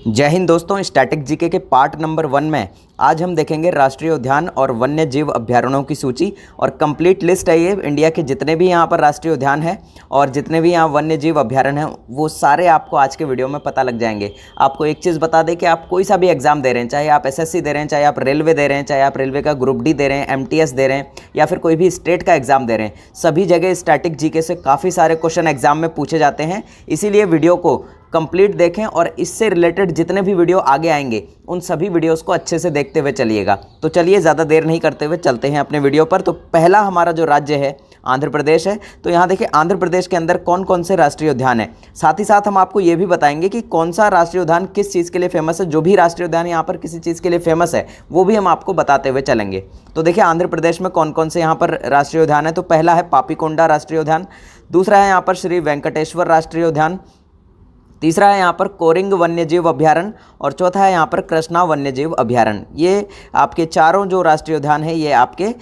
जय हिंद दोस्तों, static GK के पार्ट नंबर 1 में आज हम देखेंगे राष्ट्रीय उद्यान और वन्य जीव अभ्यारण्यों की सूची और कंप्लीट लिस्ट है। ये इंडिया के जितने भी यहाँ पर राष्ट्रीय उद्यान है और जितने भी यहाँ वन्य जीव अभ्यारण्य हैं वो सारे आपको आज के वीडियो में पता लग जाएंगे। आपको एक चीज़ बता दें कि आप कोई सा भी एग्जाम दे रहे हैं, चाहे आप एसएससी दे रहे हैं, चाहे आप रेलवे दे रहे हैं, चाहे आप रेलवे का ग्रुप डी दे रहे हैं, एमटीएस दे रहे हैं या फिर कोई भी स्टेट का एग्जाम दे रहे हैं, सभी जगह स्टैटिक जीके से काफ़ी सारे क्वेश्चन एग्जाम में पूछे जाते हैं। इसीलिए वीडियो को कंप्लीट देखें और इससे रिलेटेड जितने भी वीडियो आगे आएंगे उन सभी वीडियोस को अच्छे से देखते हुए चलिएगा। तो चलिए ज़्यादा देर नहीं करते हुए चलते हैं अपने वीडियो पर। तो पहला हमारा जो राज्य है आंध्र प्रदेश है। तो यहाँ देखिए आंध्र प्रदेश के अंदर कौन कौन से राष्ट्रीय उद्यान है, साथ ही साथ हम आपको ये भी बताएंगे कि कौन सा राष्ट्रीय उद्यान किस चीज़ के लिए फेमस है। जो भी राष्ट्रीय उद्यान यहाँ पर किसी चीज़ के लिए फेमस है वो भी हम आपको बताते हुए चलेंगे। तो देखिए आंध्र प्रदेश में कौन कौन से यहाँ पर राष्ट्रीय उद्यान है। तो पहला है पापीकोंडा राष्ट्रीय उद्यान, दूसरा है यहाँ पर श्री वेंकटेश्वर राष्ट्रीय उद्यान, तीसरा है यहाँ पर कोरिंग वन्यजीव अभ्यारण्य और चौथा है यहाँ पर कृष्णा वन्यजीव अभ्यारण्य। ये आपके चारों जो राष्ट्रीय उद्यान है ये आपके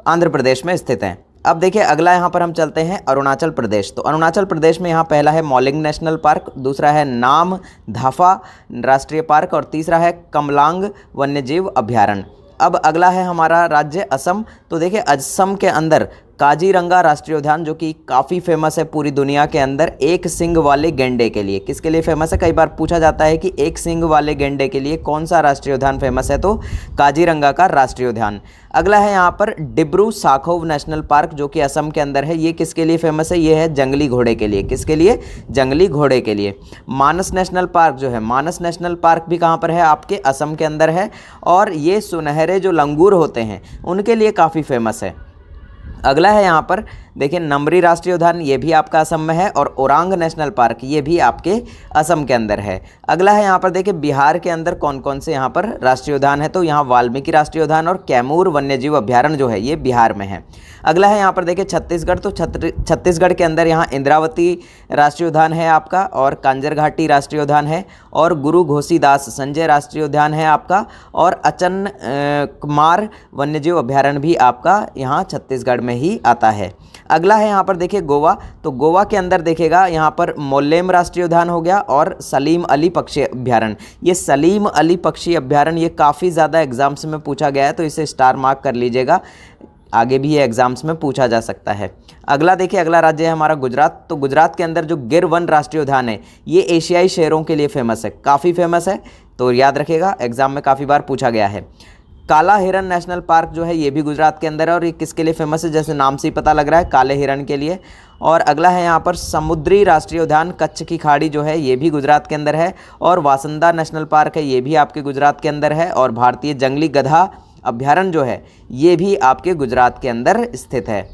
आंध्र प्रदेश में स्थित हैं। अब देखिए अगला यहाँ पर हम चलते हैं अरुणाचल प्रदेश। तो अरुणाचल प्रदेश में यहाँ पहला है मौलिंग नेशनल पार्क, दूसरा है नाम धाफा राष्ट्रीय पार्क और तीसरा है कमलांग वन्यजीव अभ्यारण्य। अब अगला है हमारा राज्य असम। तो देखिए असम के अंदर काजीरंगा राष्ट्रीय उद्यान जो कि काफ़ी फेमस है पूरी दुनिया के अंदर एक सींग वाले गैंडे के लिए। किसके लिए फेमस है, कई बार पूछा जाता है कि एक सींग वाले गैंडे के लिए कौन सा राष्ट्रीय उद्यान फेमस है, तो काजीरंगा का राष्ट्रीय उद्यान। अगला है यहाँ पर डिब्रू साखोव नेशनल पार्क जो कि असम के अंदर है। ये किसके लिए फेमस है, ये है जंगली घोड़े के लिए। किसके लिए, जंगली घोड़े के लिए। मानस नेशनल पार्क जो है, मानस नेशनल पार्क भी कहाँ पर है, आपके असम के अंदर है और ये सुनहरे जो लंगूर होते हैं उनके लिए काफ़ी फेमस है। अगला है यहाँ पर देखिए नमरी राष्ट्रीय उद्यान, ये भी आपका असम में है और ओरांग नेशनल पार्क ये भी आपके असम के अंदर है। अगला है यहाँ पर देखिए बिहार के अंदर कौन कौन से यहाँ पर राष्ट्रीय उद्यान है। तो यहाँ वाल्मीकि राष्ट्रीय उद्यान और कैमूर वन्यजीव अभ्यारण्य जो है ये बिहार में है। अगला है यहाँ पर देखिए छत्तीसगढ़। तो छत्तीसगढ़ के अंदर यहाँ इंद्रावती राष्ट्रीय उद्यान है आपका और कांजर घाटी राष्ट्रीय उद्यान है और गुरु घोसीदास संजय राष्ट्रीय उद्यान है आपका और अचन कुमार वन्यजीव अभ्यारण्य भी आपका यहाँ छत्तीसगढ़ में ही आता है। अगला है यहाँ पर देखिए गोवा। तो गोवा के अंदर देखिएगा यहाँ पर मोल्लेम राष्ट्रीय उद्यान हो गया और सलीम अली पक्षी अभ्यारण्य। ये सलीम अली पक्षी अभ्यारण्य ये काफ़ी ज़्यादा एग्जाम्स में पूछा गया है, तो इसे स्टार मार्क कर लीजिएगा, आगे भी ये एग्जाम्स में पूछा जा सकता है। अगला देखिए अगला राज्य है हमारा गुजरात। तो गुजरात के अंदर जो गिर वन राष्ट्रीय उद्यान है ये एशियाई शेरों के लिए फेमस है, काफ़ी फेमस है, तो याद रखिएगा एग्जाम में काफ़ी बार पूछा गया है। काला हिरन नेशनल पार्क जो है ये भी गुजरात के अंदर है और ये किसके लिए फेमस है, जैसे नाम से ही पता लग रहा है, काले हिरन के लिए। और अगला है यहाँ पर समुद्री राष्ट्रीय उद्यान कच्छ की खाड़ी जो है ये भी गुजरात के अंदर है और वासंदा नेशनल पार्क है ये भी आपके गुजरात के अंदर है और भारतीय जंगली गधा अभ्यारण्य जो है ये भी आपके गुजरात के अंदर स्थित है।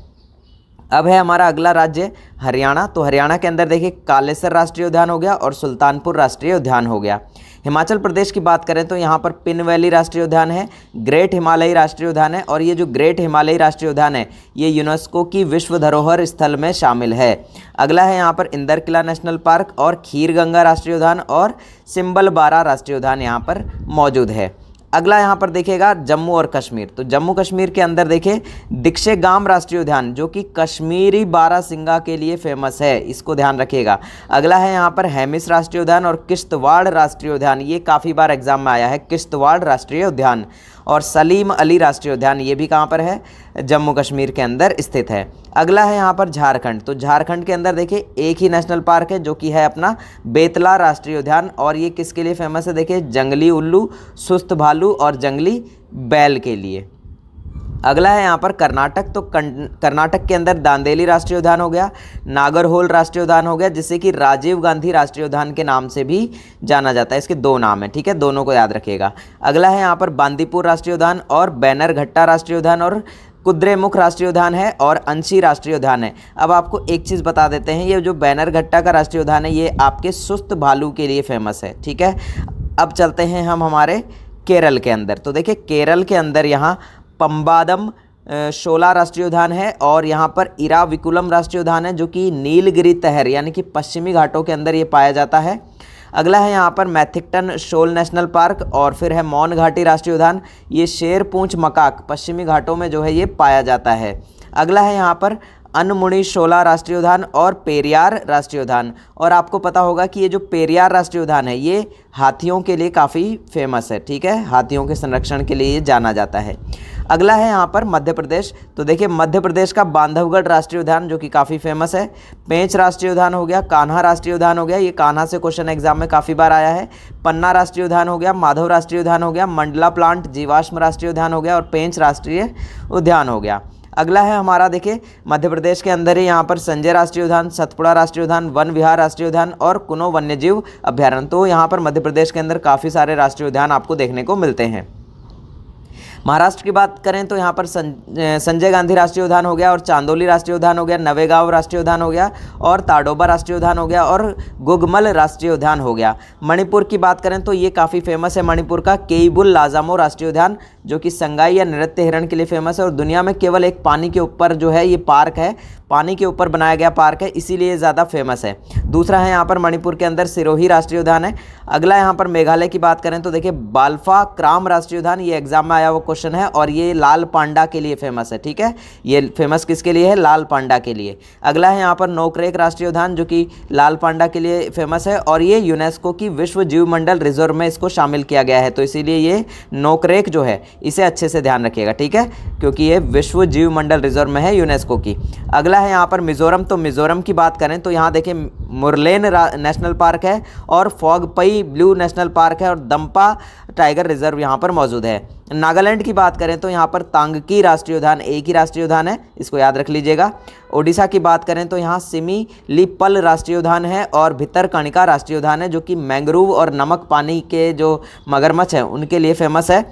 अब है हमारा अगला राज्य हरियाणा। तो हरियाणा के अंदर देखिए कालेसर राष्ट्रीय उद्यान हो गया और सुल्तानपुर राष्ट्रीय उद्यान हो गया। हिमाचल प्रदेश की बात करें तो यहाँ पर पिन वैली राष्ट्रीय उद्यान है, ग्रेट हिमालयी राष्ट्रीय उद्यान है और ये जो ग्रेट हिमालयी राष्ट्रीय उद्यान है ये यूनेस्को की विश्व धरोहर स्थल में शामिल है। अगला है यहाँ पर इंदर किला नेशनल पार्क और खीर गंगा राष्ट्रीय उद्यान और सिंबल बारा राष्ट्रीय उद्यान यहाँ पर मौजूद है। अगला यहाँ पर देखिएगा जम्मू और कश्मीर। तो जम्मू कश्मीर के अंदर देखिए दिक्षेगाम राष्ट्रीय उद्यान जो कि कश्मीरी बारासिंगा के लिए फेमस है, इसको ध्यान रखिएगा। अगला है यहाँ पर हेमिस राष्ट्रीय उद्यान और किश्तवाड़ राष्ट्रीय उद्यान, ये काफ़ी बार एग्जाम में आया है, किश्तवाड़ राष्ट्रीय उद्यान। और सलीम अली राष्ट्रीय उद्यान ये भी कहाँ पर है, जम्मू कश्मीर के अंदर स्थित है। अगला है यहाँ पर झारखंड। तो झारखंड के अंदर देखिए एक ही नेशनल पार्क है जो कि है अपना बेतला राष्ट्रीय उद्यान और ये किसके लिए फेमस है, देखिए जंगली उल्लू, सुस्त भालू और जंगली बैल के लिए। अगला है यहाँ पर कर्नाटक। तो कर्नाटक के अंदर दांदेली राष्ट्रीय उद्यान हो गया, नागरहोल राष्ट्रीय उद्यान हो गया जिसे कि राजीव गांधी राष्ट्रीय उद्यान के नाम से भी जाना जाता है, इसके दो नाम हैं, ठीक है, दोनों को याद रखिएगा। अगला है यहाँ पर बांदीपुर राष्ट्रीय उद्यान और बैनरघट्टा राष्ट्रीय उद्यान और कुद्रेमुख राष्ट्रीय उद्यान है और अंशी राष्ट्रीय उद्यान है। अब आपको एक चीज़ बता देते हैं, ये जो बैनरघट्टा का राष्ट्रीय उद्यान है ये आपके सुस्त भालू के लिए फेमस है, ठीक है। अब चलते हैं हम हमारे केरल के अंदर। तो देखिए केरल के अंदर यहाँ पंबादम शोला राष्ट्रीय उद्यान है और यहाँ पर इराविकुलम राष्ट्रीय उद्यान है जो कि नीलगिरी तहर यानी कि पश्चिमी घाटों के अंदर ये पाया जाता है। अगला है यहाँ पर मैथिकटन शोल नेशनल पार्क और फिर है मौन घाटी राष्ट्रीय उद्यान, ये शेर पूंछ मकाक पश्चिमी घाटों में जो है ये पाया जाता है। अगला है यहाँ पर अनमुनी शोला राष्ट्रीय उद्यान और पेरियार राष्ट्रीय उद्यान। और आपको पता होगा कि ये जो पेरियार राष्ट्रीय उद्यान है ये हाथियों के लिए काफ़ी फेमस है, ठीक है, हाथियों के संरक्षण के लिए ये जाना जाता है। अगला है यहाँ पर मध्य प्रदेश। तो देखिए मध्य प्रदेश का बांधवगढ़ राष्ट्रीय उद्यान जो कि काफ़ी फेमस है, पेंच राष्ट्रीय उद्यान हो गया, कान्हा राष्ट्रीय उद्यान हो गया, ये कान्हा से क्वेश्चन एग्जाम में काफ़ी बार आया है, पन्ना राष्ट्रीय उद्यान हो गया, माधव राष्ट्रीय उद्यान हो गया, मंडला प्लांट जीवाश्म राष्ट्रीय उद्यान हो गया और पेंच राष्ट्रीय उद्यान हो गया। अगला है हमारा देखिए मध्य प्रदेश के अंदर ही यहाँ पर संजय राष्ट्रीय उद्यान, सतपुड़ा राष्ट्रीय उद्यान, वन विहार राष्ट्रीय उद्यान और कुनो वन्यजीव अभ्यारण्य। तो यहाँ पर मध्य प्रदेश के अंदर काफ़ी सारे राष्ट्रीय उद्यान आपको देखने को मिलते हैं। महाराष्ट्र की बात करें तो यहाँ पर संजय गांधी राष्ट्रीय उद्यान हो गया और चांदोली राष्ट्रीय उद्यान हो गया, नवेगांव राष्ट्रीय उद्यान हो गया और ताडोबा राष्ट्रीय उद्यान हो गया और गुगमल राष्ट्रीय उद्यान हो गया। मणिपुर की बात करें तो ये काफ़ी फेमस है, मणिपुर का केईबुल लाजामो राष्ट्रीय उद्यान जो कि संगाई या नृत्य हिरण के लिए फेमस है और दुनिया में केवल एक पानी के ऊपर जो है ये पार्क है, पानी के ऊपर बनाया गया पार्क है, इसीलिए ज़्यादा फेमस है। दूसरा है यहाँ पर मणिपुर के अंदर सिरोही राष्ट्रीय उद्यान है। अगला यहाँ पर मेघालय की बात करें तो देखिए बाल्फा क्राम राष्ट्रीय उद्यान, ये एग्जाम में आया हुआ क्वेश्चन है और ये लाल पांडा के लिए फेमस है, ठीक है, ये फेमस किसके लिए है, लाल पांडा के लिए। अगला है यहाँ पर नोकरेक राष्ट्रीय उद्यान जो कि लाल पांडा के लिए फेमस है और ये यूनेस्को की विश्व जीव मंडल रिजर्व में इसको शामिल किया गया है, तो इसीलिए ये नोकरेक जो है इसे अच्छे से ध्यान रखिएगा, ठीक है, क्योंकि ये विश्व जीव मंडल रिजर्व में है यूनेस्को की। अगला है यहाँ पर मिजोरम। तो मिजोरम की बात करें तो यहाँ देखिए मुरलेन नेशनल पार्क है और फॉगपई ब्लू नेशनल पार्क है और दम्पा टाइगर रिजर्व यहाँ पर मौजूद है। नागालैंड की बात करें तो यहाँ पर तांगकी राष्ट्रीय उद्यान एक ही राष्ट्रीय उद्यान है, इसको याद रख लीजिएगा। ओडिशा की बात करें तो यहाँ सिमिलीपल राष्ट्रीय उद्यान है और भितरकणिका राष्ट्रीय उद्यान है जो कि मैंग्रोव और नमक पानी के जो मगरमच्छ हैं उनके लिए फेमस है।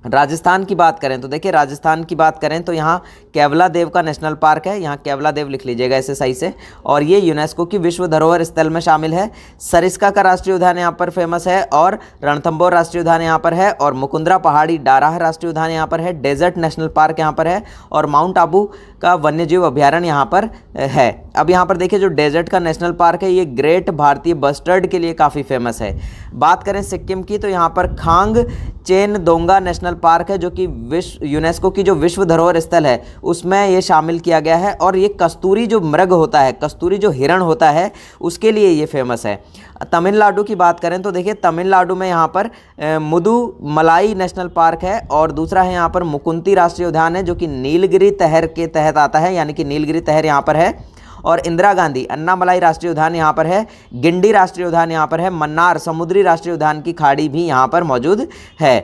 राजस्थान की बात करें तो देखिए राजस्थान की बात करें तो यहाँ केवला देव का नेशनल पार्क है, यहाँ केवला देव लिख लीजिएगा इसे सही से, और ये यूनेस्को की विश्व धरोहर स्थल में शामिल है। सरिस्का का राष्ट्रीय उद्यान यहाँ पर फेमस है और रणथंबोर राष्ट्रीय उद्यान यहाँ पर है और मुकुंदरा पहाड़ी डाराह राष्ट्रीय उद्यान यहाँ पर है, डेजर्ट नेशनल पार्क यहाँ पर है और माउंट आबू का वन्यजीव अभ्यारण्य यहाँ पर है। अब यहाँ पर देखिए जो डेजर्ट का नेशनल पार्क है ये ग्रेट भारतीय बस्टर्ड के लिए काफ़ी फेमस है। बात करें सिक्किम की तो यहाँ पर खांग चेन दोंगा नेशनल पार्क है जो कि यूनेस्को की जो विश्व धरोहर स्थल है उसमें ये शामिल किया गया है और ये कस्तूरी जो मृग होता है, कस्तूरी जो हिरण होता है उसके लिए ये फेमस है। तमिलनाडु की बात करें तो देखिए तमिलनाडु में यहाँ पर मुदुमलाई नेशनल पार्क है और दूसरा है यहाँ पर मुकुंती राष्ट्रीय उद्यान है जो कि नीलगिरी तहर के तहत आता है, यानी कि नीलगिरी तहर यहाँ पर है और इंदिरा गांधी अन्नामलाई राष्ट्रीय उद्यान यहाँ पर है, गिंडी राष्ट्रीय उद्यान यहाँ पर है, मन्नार समुद्री राष्ट्रीय उद्यान की खाड़ी भी यहाँ पर मौजूद है।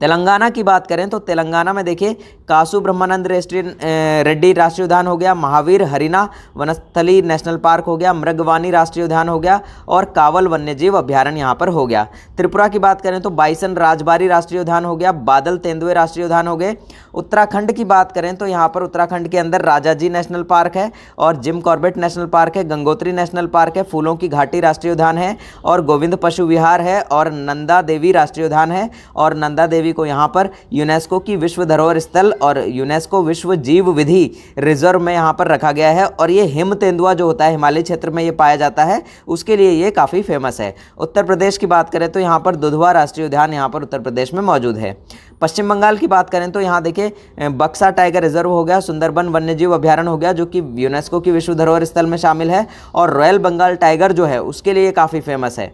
तेलंगाना की बात करें तो तेलंगाना में देखिए कासु ब्रह्मानंद रेड्डी राष्ट्रीय उद्यान हो गया, महावीर हरिना वनस्थली नेशनल पार्क हो गया, मृगवानी राष्ट्रीय उद्यान हो गया और कावल वन्यजीव अभ्यारण्य यहाँ पर हो गया। त्रिपुरा की बात करें तो बाइसन राजबारी राष्ट्रीय उद्यान हो गया, बादल तेंदुए राष्ट्रीय उद्यान हो गए। उत्तराखंड की बात करें तो यहाँ पर उत्तराखंड के अंदर राजाजी नेशनल पार्क है और जिम कॉर्बेट नेशनल पार्क है, गंगोत्री नेशनल पार्क है, फूलों की घाटी राष्ट्रीय उद्यान है और गोविंद पशु विहार है और नंदा देवी राष्ट्रीय उद्यान है और नंदा देवी को यहाँ पर यूनेस्को की विश्व धरोहर स्थल और यूनेस्को विश्व जीव विधि रिजर्व में यहाँ पर रखा गया है और ये हिम तेंदुआ जो होता है हिमालय क्षेत्र में ये पाया जाता है उसके लिए ये काफ़ी फेमस है। उत्तर प्रदेश की बात करें तो यहाँ पर दुधवा राष्ट्रीय उद्यान यहाँ पर उत्तर प्रदेश में मौजूद है। पश्चिम बंगाल की बात करें तो यहाँ देखिए बक्सा टाइगर रिजर्व हो गया, सुंदरबन वन्यजीव अभ्यारण्य हो गया जो कि यूनेस्को की विश्व धरोहर स्थल में शामिल है और रॉयल बंगाल टाइगर जो है उसके लिए काफ़ी फेमस है।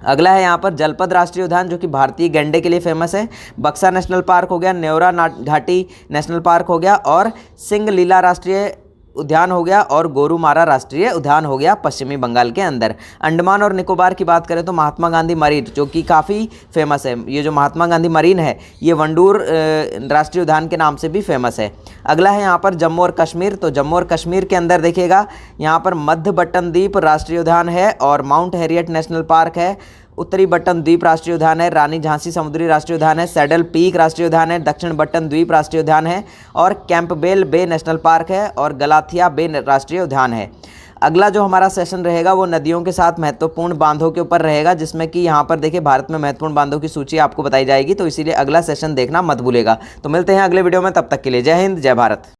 अगला है यहाँ पर जलपद राष्ट्रीय उद्यान जो कि भारतीय गैंडे के लिए फेमस है, बक्सा नेशनल पार्क हो गया, नेवरा घाटी नेशनल पार्क हो गया और सिंगलीला राष्ट्रीय उद्यान हो गया और गोरुमारा राष्ट्रीय उद्यान हो गया पश्चिमी बंगाल के अंदर। अंडमान और निकोबार की बात करें तो महात्मा गांधी मरीन जो कि काफ़ी फेमस है, ये जो महात्मा गांधी मरीन है ये वंडूर राष्ट्रीय उद्यान के नाम से भी फेमस है। अगला है यहाँ पर जम्मू और कश्मीर। तो जम्मू और कश्मीर के अंदर देखिएगा यहाँ पर मध्य बटन द्वीप राष्ट्रीय उद्यान है और माउंट हैरियट नेशनल पार्क है, उत्तरी बटन द्वीप राष्ट्रीय उद्यान है, रानी झांसी समुद्री राष्ट्रीय उद्यान है, सैडल पीक राष्ट्रीय उद्यान है, दक्षिण बटन द्वीप राष्ट्रीय उद्यान है और कैंपबेल बे नेशनल पार्क है और गलाथिया बे राष्ट्रीय उद्यान है। अगला जो हमारा सेशन रहेगा वो नदियों के साथ महत्वपूर्ण बांधों के ऊपर रहेगा, जिसमें कि यहाँ पर देखिए भारत में महत्वपूर्ण बांधों की सूची आपको बताई जाएगी, तो इसीलिए अगला सेशन देखना मत भूलेगा। तो मिलते हैं अगले वीडियो में, तब तक के लिए जय हिंद जय भारत।